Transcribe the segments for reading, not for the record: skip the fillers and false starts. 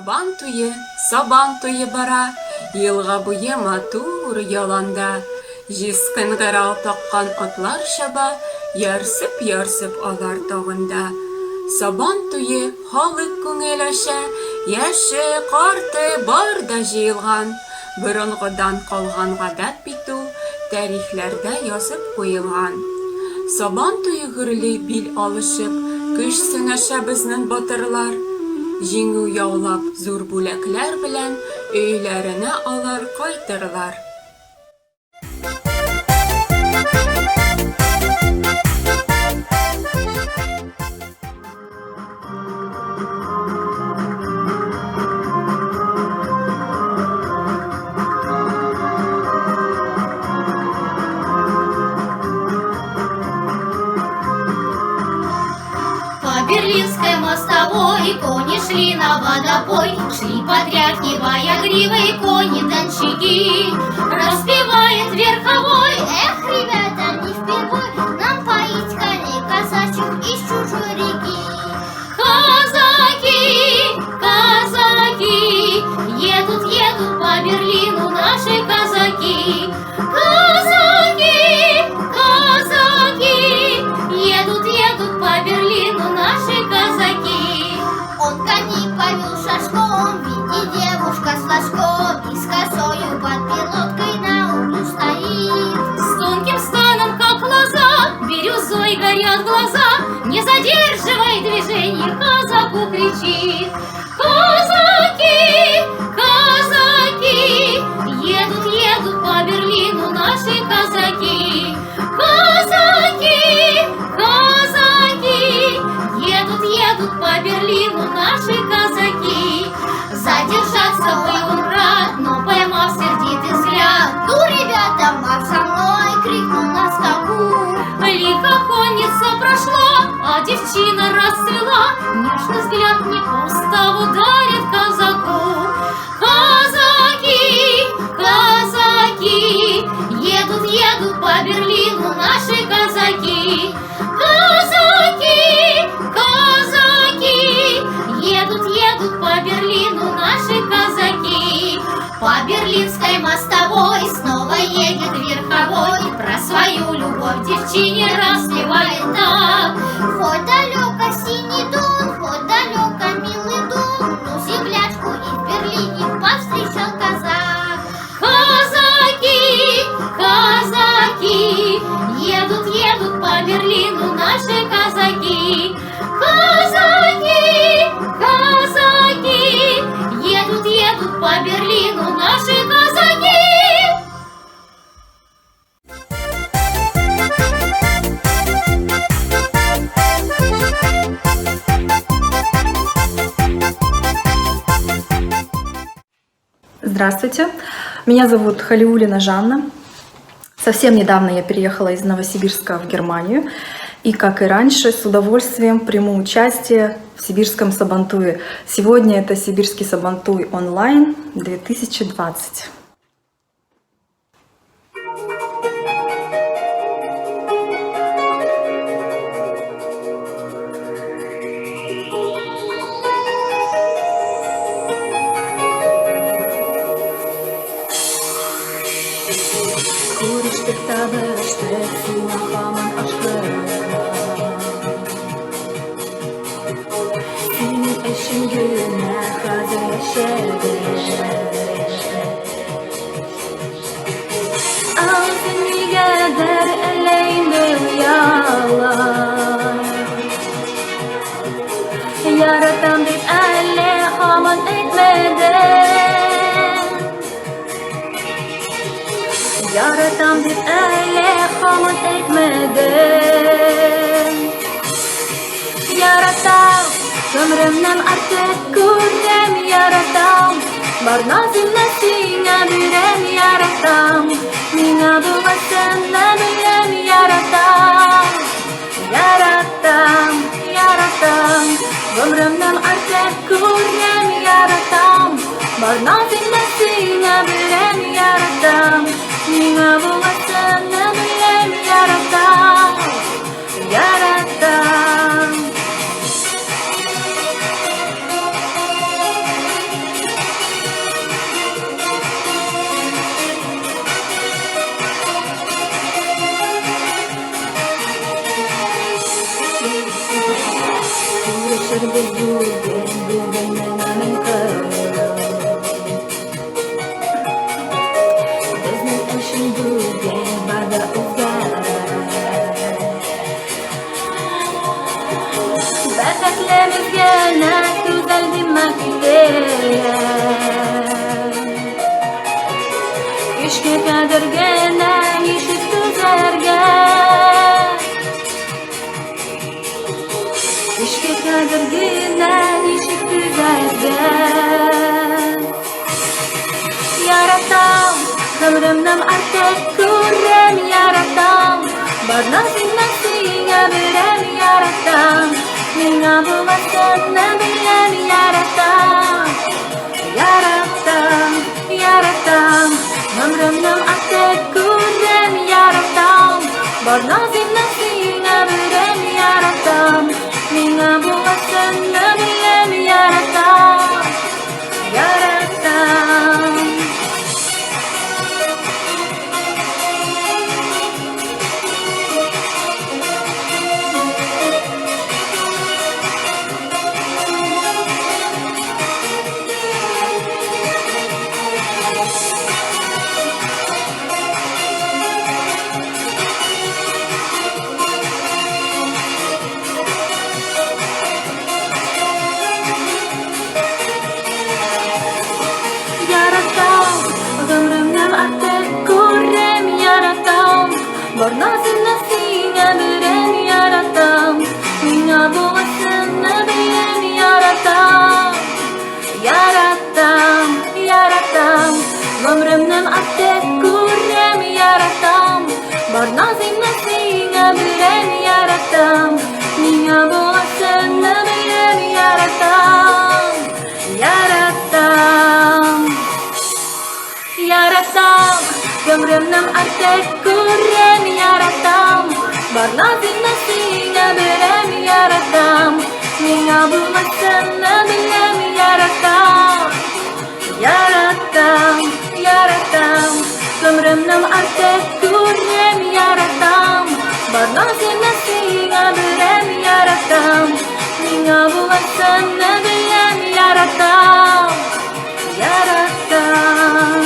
Сабан туе бара, елга буе матур яланда. Жискен гырау таккан атлар шаба, ярсып алар тагында. Сабан туе халык күңеләшә, яше, карты бар да җыелган. Борынгыдан калган гадәт бит ул, тарихләрдә язып куелган. Сабан туе гөрли бил алышып, көч сынаша безнең батырлар. Җиңү яулап зур бүләкләр белән өйләренә алар кайтырлар. По Берлинской мостовой кони шли на водопой, шли потряхивая гривой кони-дончаки. Распевает верховой: эх, ребята, не впервой нам поить коней казачьих из чужой реки. Казаки, казаки, едут по Берлину наши казаки. Казаки, казаки, едут по Берлину наши казаки. Он коней повел шашком, ведь девушка с флажком и с косою под пилоткой на углу стоит. С тонким станом, как лоза, бирюзой горят глаза, не задерживай движение, казаку кричит. Казаки, казаки, едут по Берлину наши казаки. Казаки, казаки, едут по Берлину наши казаки. Задержаться был он рад, но поймав сердитый взгляд: ну, ребята, марш со мной! — крикнул на скаку. Лихо конница прошла, а девчина расцвела, нежный взгляд не по уставу дарит казаку. Казаки, казаки, едут по Берлину наши казаки. Казаки, казаки, едут по Берлину наши казаки. По Берлинской мостовой снова едет верховой, про свою любовь девчине распевает так: хоть далеко синий дом, хоть далеко милый дом, но землячку и в Берлине повстречал казак. Казаки, казаки, едут по Берлину наши казаки. Казаки, казаки, едут по Берлину наши казаки. Здравствуйте, меня зовут Халиуллина Жанна. Совсем недавно я переехала из Новосибирска в Германию и, как и раньше, с удовольствием приму участие в Сибирском Сабантуе. Сегодня это Сибирский Сабантуй онлайн 2020. Yaratam dip alle haman etmeden, yaratam dip alle haman etmeden. Yaratam ömrümden artık kurtem, yaratam barna zimnasina bürem, yaratam mina bulasana bürem, yaratam, yaratam, yaratam ömrümden artık kurtem, yaratam barna zimnasina bürem, yaratam mina bulasana bürem, yaratam, yaratam. Yıldız bugün menanın kara. Bizning ishim bugün bada Bataklarimizga go'zal demaklar Ishga qadirgina eshik tuzargan Ishga qadirgina eshik tuzargan Yaratam Ömrümden artık kurrem yaratam Bar nasinga berem yaratam Minga bulasın ne bilem yaratam Yaratam, yaratam Ömrümden artık kurrem yaratam Bar nasinga berem yaratam Minga bulasın ne bilem yaratam Yaratam Ömrümden artık kurrem yaratam Bar nasinga berem yaratam Minga bulasın ne bilem yaratam Yaratam, yaratam Ömrümden artık kurrem yaratam Bar nasinga berem yaratam Minga bulasın ne bilem yaratam Yaratam Yaratam, ömrümden artık kurrem yaratam Bar nasinga berem yaratam Minga bulasın ne bilem yaratam Yaratam, yaratam Ömrümden artık kurrem yaratam Bar nasinga berem yaratam Minga bulasın ne bilem yaratam Yaratam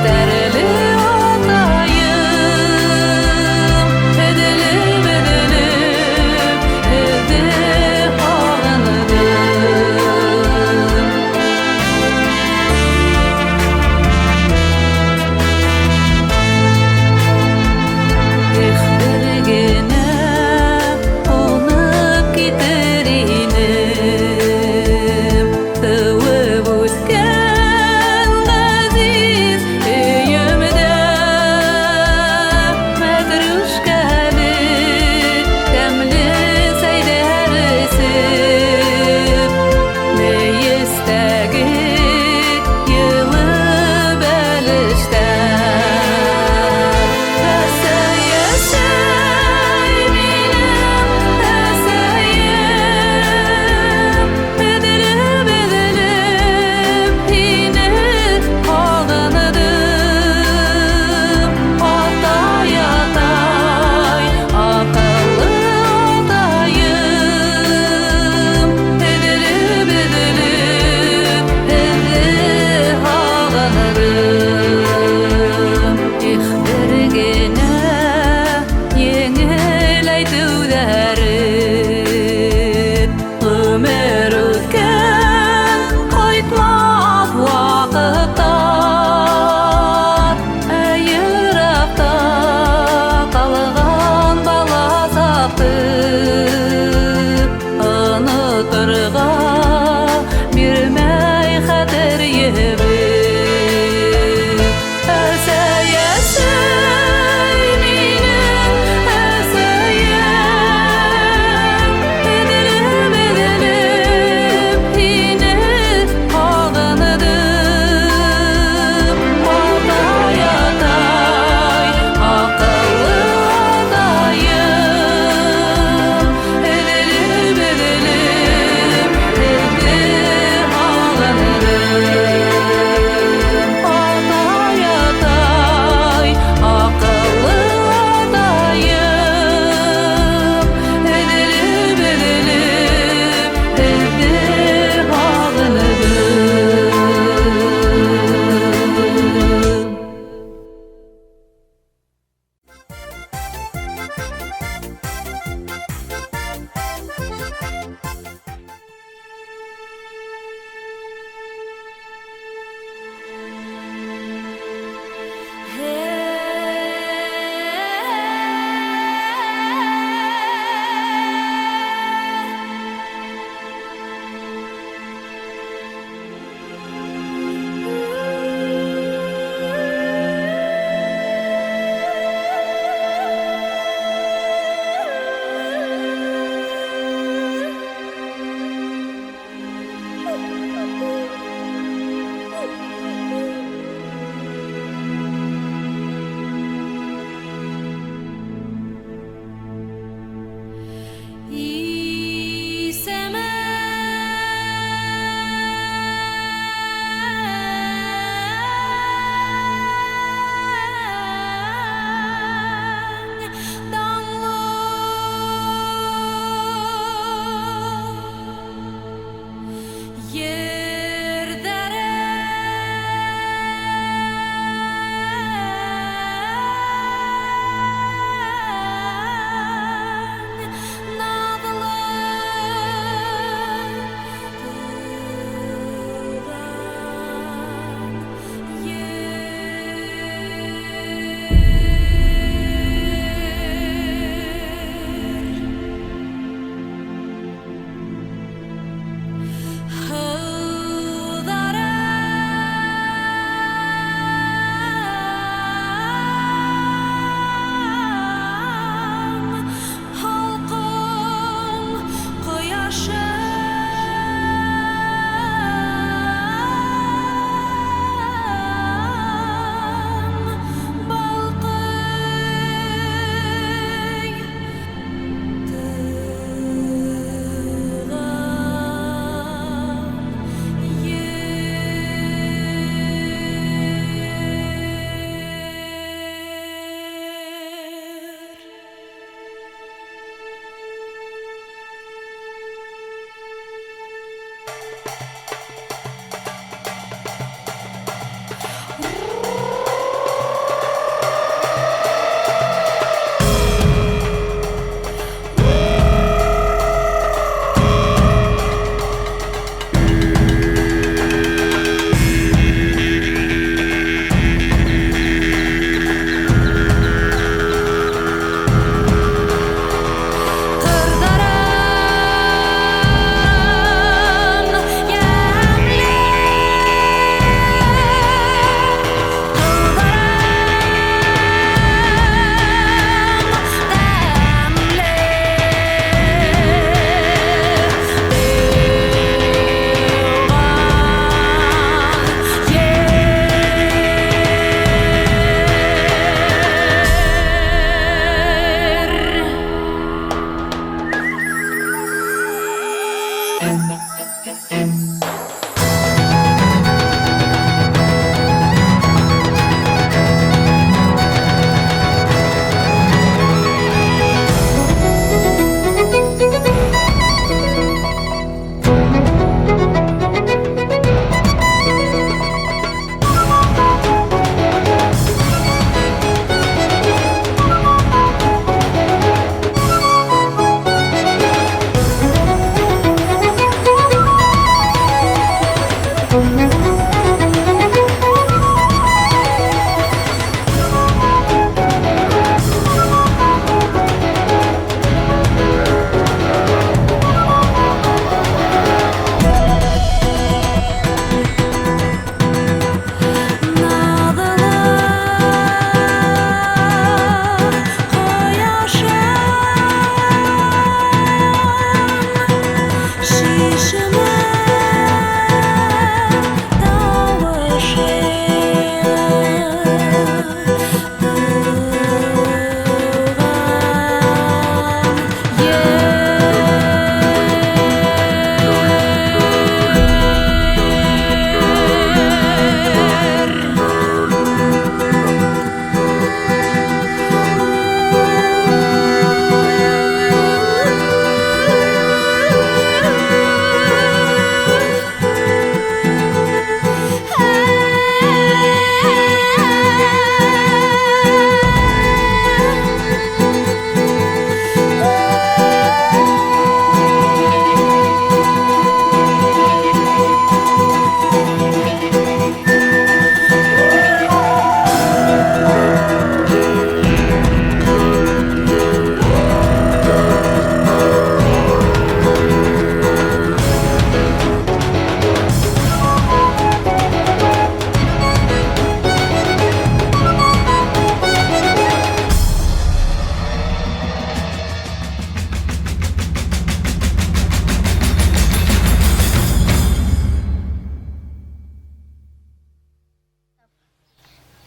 Terli oda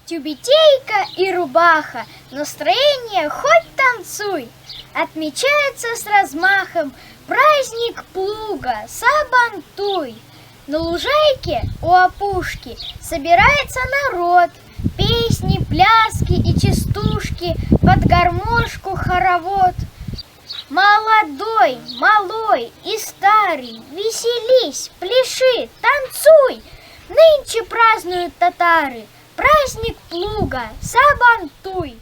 Тюбетейка и рубаха, настроение хоть танцуй. Отмечается с размахом праздник плуга, Сабантуй. На лужайке у опушки собирается народ. Песни, пляски и частушки, под гармошку хоровод. Молодой, малой и старый, веселись, пляши, танцуй. Нынче празднуют татары праздник плуга, Сабантуй.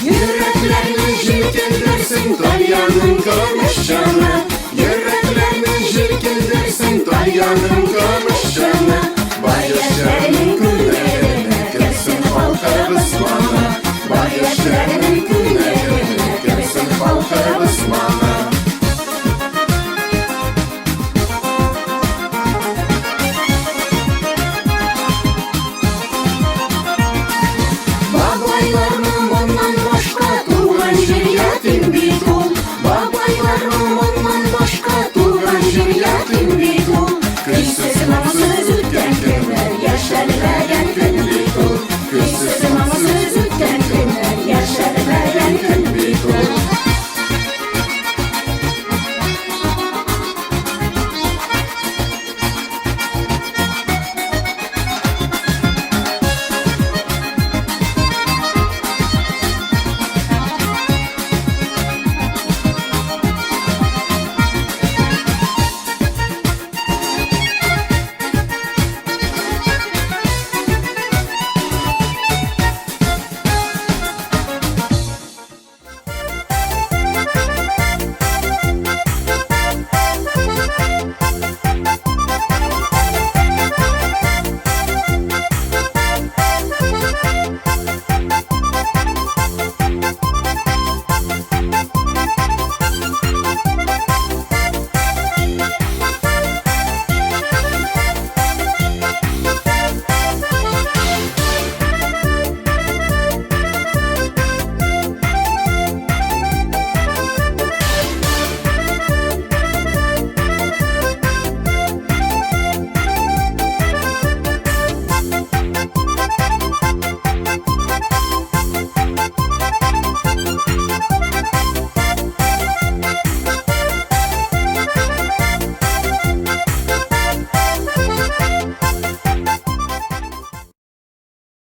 Yüreklerini jirkindirsin Dalyanın kavuşcanı. Yüreklerini jirkindirsin Dalyanın kavuşcanı.